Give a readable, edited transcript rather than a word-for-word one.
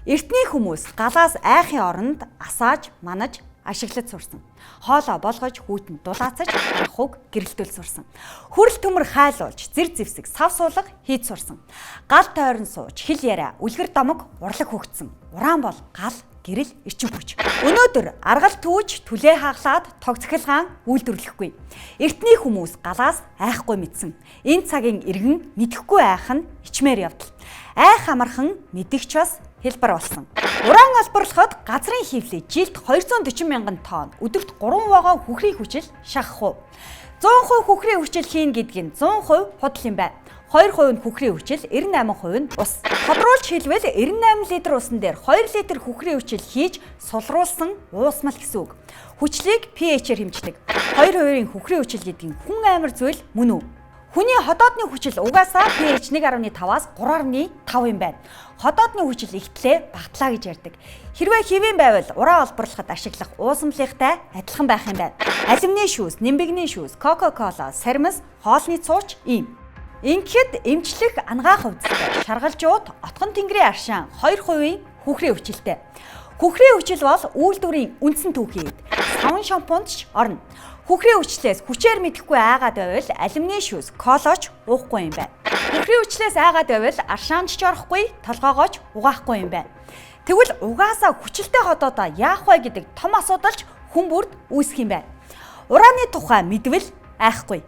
Эртний хүмүүс галаас айхын оронд асааж, манаж, ашиглаж сурсан. Хоолоо болгож, хүйтэн дулаацаж, хуг гэрэлтүүл сурсан. Хүрэл төмөр хайлуулж, зэр зэвсэг, сав суулга хийж сурсан. Гал тойрон сууж, хил яриа, үлгэр домог урлаг хөгцсөн. Ураан бол гал, гэрэл, эрчим хүч. Өнөөдөр аргал түүж, түлээ хаглаад, тог цахилгаан үйлдвэрлэхгүй. Эртний хүмүүс галаас айхгүй мэдсэн. Энэ цагийн иргэн мэдэхгүй айх нь ичмээр явдал. Айх амархан мэдэгч бас хэлбэр болсон. Ураан албарлахад газрын хевлээ жилд 240 мянган тонн, өдөрт 3 вагон хүхрийн хүчил шахах уу. 100% хүхрийн хүчил хийн гэдэг нь 100% худал юм байна. 2% нь хүхрийн хүчил, 98% нь ус. Тодруулж хэлбэл 98 литр усан дээр 2 литр хүхрийн хүчил хийж сулруулсан уусмал гэсэн үг. Хүчлийг pH-ээр хэмждэг. 2%-ийн хүхрийн хүчил гэдэг нь хүн амар зүйл мөн үү? Хүний ходоодны хүчил угаасаа pH 1.5-аас 3.5 юм байна. Ходоодны хүчил ихтлээ багтлаа гэж ярьдаг. Хэрвээ хэвэн байвал ураа олборлоход ашиглах уусамлынхтай адилхан байх юм байна. Алюминий шүүс, нимбэгний шүүс, кока-кола, сармис, хоолны цууч ийм. Ингээд эмчлэх ангаах хувцастай шаргалжууд отгон тэнгэрийн аршаан 2% хүхрийн хүчилтэй. Хүхрийн хүчил бол үйлдвэрийн үндсэн түүхийд савн шампунд ч орно. Хүхрийн хүчлээс хүчээр мэдэхгүй айгаад байвал алюминий шүүс, колоч уухгүй юм байна. Хүхрийн хүчлээс айгаад байвал аршаанд ч орохгүй, толгоогооч угаахгүй юм байна. Тэгвэл угаасаа хүчилтэй ходоодоо яах вэ гэдэг том асуудалч хүн бүрд үүсэх юм байна. Урааны тухай мэдвэл айхгүй.